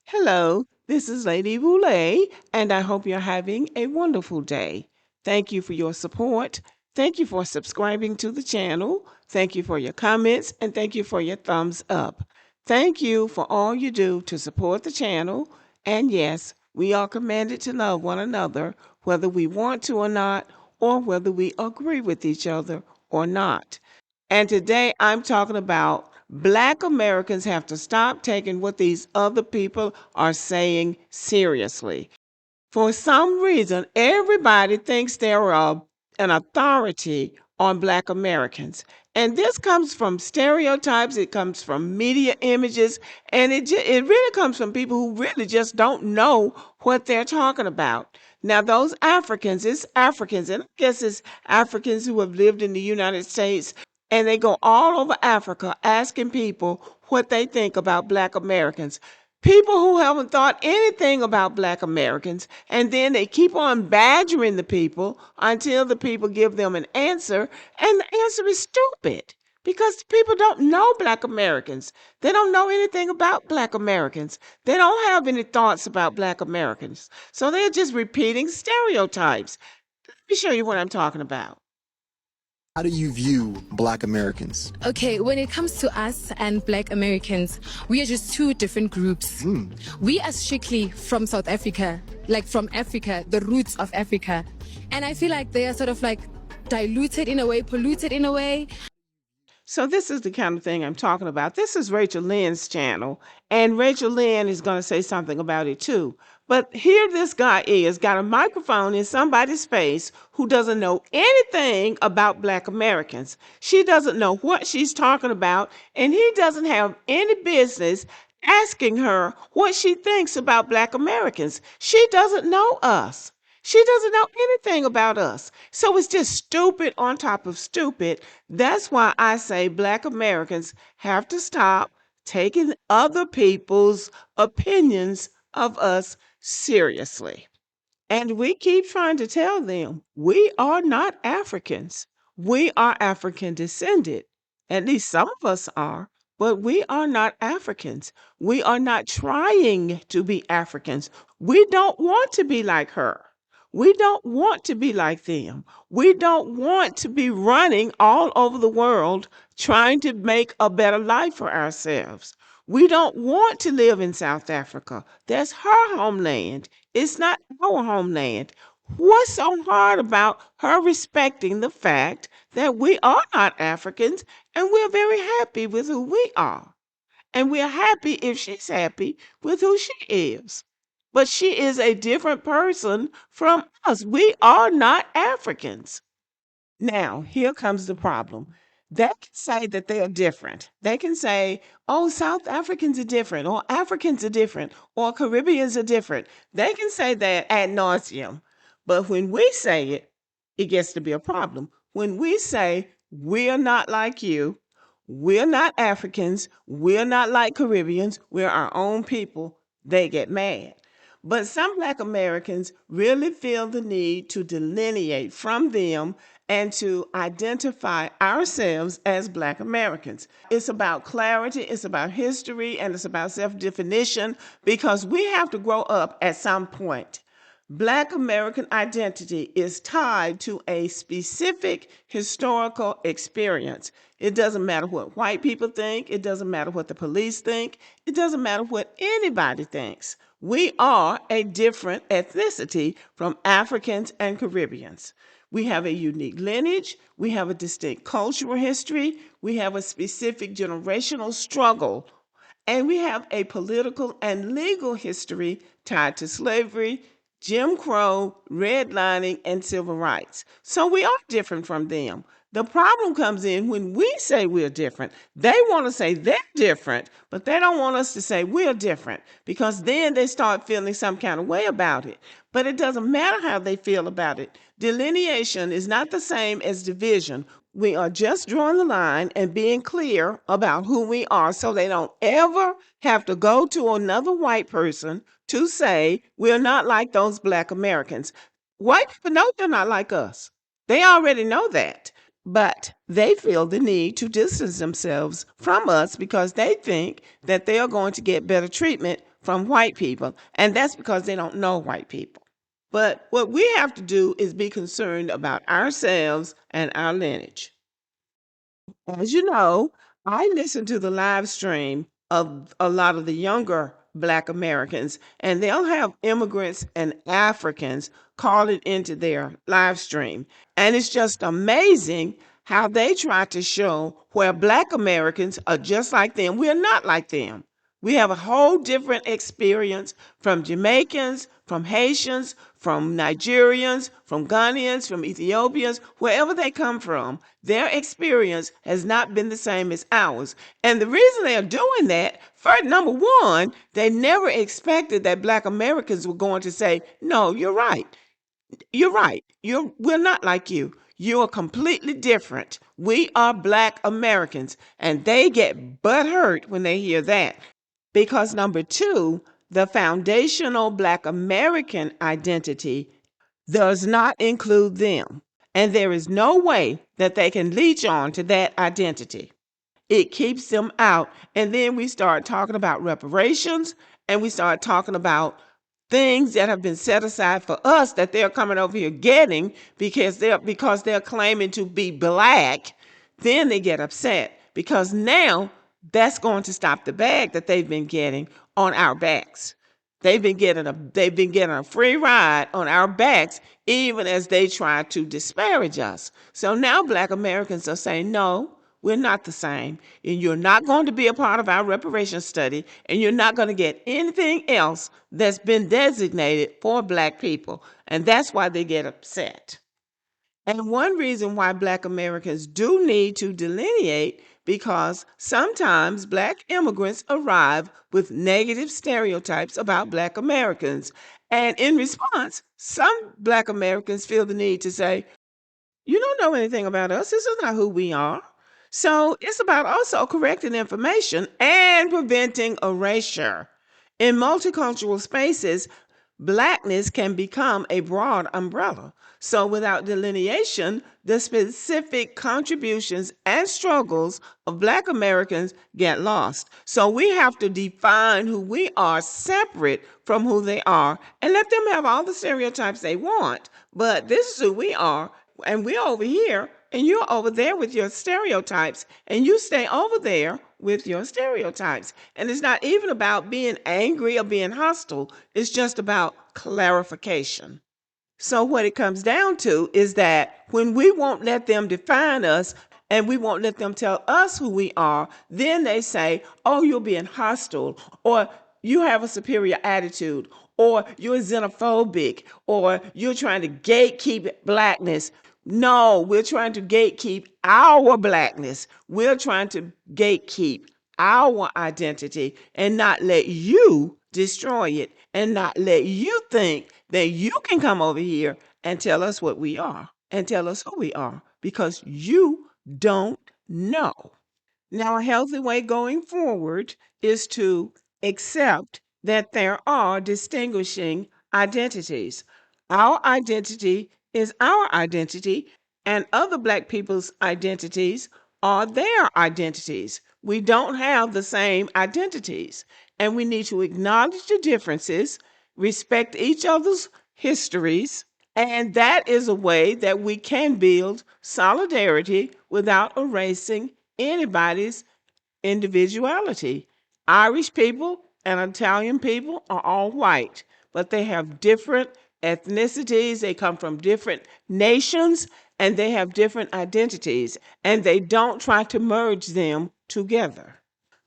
Hello, this is Lady Boulay, and I hope you're having a wonderful day. Thank you for your support. Thank you for subscribing to the channel. Thank you for your comments, and thank you for your thumbs up. Thank you for all you do to support the channel. And yes, we are commanded to love one another, whether we want to or not, or whether we agree with each other or not. And today I'm talking about Black Americans have to stop taking what these other people are saying seriously. For some reason, everybody thinks they're an authority on Black Americans. And this comes from stereotypes, it comes from media images, and it really comes from people who really just don't know what they're talking about. Now, those Africans, it's Africans, and I guess it's Africans who have lived in the United States, and they go all over Africa asking people what they think about Black Americans. People who haven't thought anything about Black Americans, and then they keep on badgering the people until the people give them an answer, and the answer is stupid because people don't know Black Americans. They don't know anything about Black Americans. They don't have any thoughts about Black Americans. So they're just repeating stereotypes. Let me show you what I'm talking about. How do you view Black Americans? Okay, when it comes to us and Black Americans, we are just two different groups. We are strictly from South Africa, like from Africa, the roots of Africa. And I feel like they are sort of like diluted in a way, polluted in a way. So this is the kind of thing I'm talking about. This is Rachel Lynn's channel, and Rachel Lynn is going to say something about it too. But here this guy is, got a microphone in somebody's face who doesn't know anything about Black Americans. She doesn't know what she's talking about, and he doesn't have any business asking her what she thinks about Black Americans. She doesn't know us. She doesn't know anything about us. So it's just stupid on top of stupid. That's why I say Black Americans have to stop taking other people's opinions of us seriously. And we keep trying to tell them we are not Africans. We are African descended. At least some of us are, but we are not Africans. We are not trying to be Africans. We don't want to be like her. We don't want to be like them. We don't want to be running all over the world trying to make a better life for ourselves. We don't want to live in South Africa. That's her homeland. It's not our homeland. What's so hard about her respecting the fact that we are not Africans and we're very happy with who we are? And we're happy if she's happy with who she is. But she is a different person from us. We are not Africans. Now, here comes the problem. They can say that they are different. They can say, oh, South Africans are different, or Africans are different, or Caribbeans are different. They can say that ad nauseum. But when we say it, it gets to be a problem. When we say, we're not like you, we're not Africans, we're not like Caribbeans, we're our own people, they get mad. But some Black Americans really feel the need to delineate from them and to identify ourselves as Black Americans. It's about clarity, it's about history, and it's about self-definition because we have to grow up at some point. Black American identity is tied to a specific historical experience. It doesn't matter what white people think. It doesn't matter what the police think. It doesn't matter what anybody thinks. We are a different ethnicity from Africans and Caribbeans. We have a unique lineage. We have a distinct cultural history. We have a specific generational struggle. And we have a political and legal history tied to slavery, Jim Crow, redlining, and civil rights. So we are different from them. The problem comes in when we say we're different. They want to say they're different, but they don't want us to say we're different because then they start feeling some kind of way about it. But it doesn't matter how they feel about it. Delineation is not the same as division. We are just drawing the line and being clear about who we are so they don't ever have to go to another white person to say we're not like those Black Americans. White people know they're not like us. They already know that. But they feel the need to distance themselves from us because they think that they are going to get better treatment from white people. And that's because they don't know white people. But what we have to do is be concerned about ourselves and our lineage. As you know, I listen to the live stream of a lot of the younger Black Americans, and they'll have immigrants and Africans call it into their live stream. And it's just amazing how they try to show where Black Americans are just like them. We're not like them. We have a whole different experience from Jamaicans, from Haitians, from Nigerians, from Ghanaians, from Ethiopians, wherever they come from. Their experience has not been the same as ours. And the reason they are doing that, first, number one, they never expected that Black Americans were going to say, no, you're right. You're right. We're not like you. You are completely different. We are Black Americans. And they get butthurt when they hear that. Because number two, the foundational Black American identity does not include them. And there is no way that they can leech on to that identity. It keeps them out. And then we start talking about reparations and we start talking about things that have been set aside for us that they're coming over here getting because they're claiming to be Black. Then they get upset because now that's going to stop the bag that they've been getting on our backs. They've been getting a free ride on our backs, even as they try to disparage us. So now Black Americans are saying, no, we're not the same. And you're not going to be a part of our reparations study, and you're not going to get anything else that's been designated for Black people. And that's why they get upset. And one reason why Black Americans do need to delineate because sometimes Black immigrants arrive with negative stereotypes about Black Americans. And in response, some Black Americans feel the need to say, you don't know anything about us. This is not who we are. So it's about also correcting information and preventing erasure. In multicultural spaces, Blackness can become a broad umbrella. So without delineation, the specific contributions and struggles of Black Americans get lost. So we have to define who we are separate from who they are and let them have all the stereotypes they want. But this is who we are, and we're over here, and you're over there with your stereotypes, and you stay over there with your stereotypes. And it's not even about being angry or being hostile, it's just about clarification. So, what it comes down to is that when we won't let them define us and we won't let them tell us who we are, then they say, oh, you're being hostile, or you have a superior attitude, or you're xenophobic, or you're trying to gatekeep Blackness. No, we're trying to gatekeep our Blackness. We're trying to gatekeep our identity and not let you destroy it and not let you think that you can come over here and tell us what we are and tell us who we are because you don't know. Now, a healthy way going forward is to accept that there are distinguishing identities. Our identity is our identity, and other Black people's identities are their identities. We don't have the same identities, and we need to acknowledge the differences, respect each other's histories, and that is a way that we can build solidarity without erasing anybody's individuality. Irish people and Italian people are all white, but they have different ethnicities, they come from different nations, and they have different identities, and they don't try to merge them together.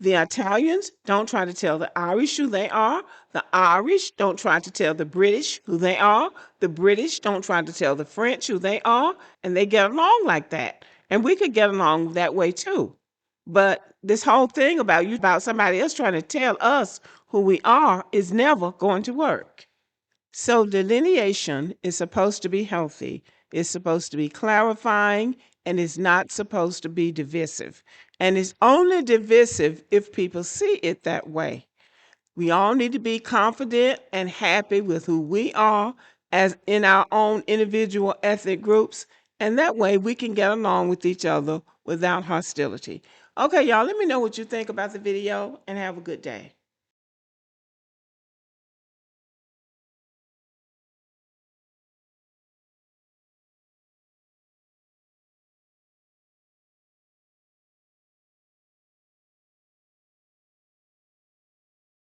The Italians don't try to tell the Irish who they are. The Irish don't try to tell the British who they are. The British don't try to tell the French who they are. And they get along like that. And we could get along that way too. But this whole thing about somebody else trying to tell us who we are is never going to work. So delineation is supposed to be healthy. It's supposed to be clarifying, and it's not supposed to be divisive. And it's only divisive if people see it that way. We all need to be confident and happy with who we are as in our own individual ethnic groups. And that way we can get along with each other without hostility. Okay, y'all, let me know what you think about the video and have a good day.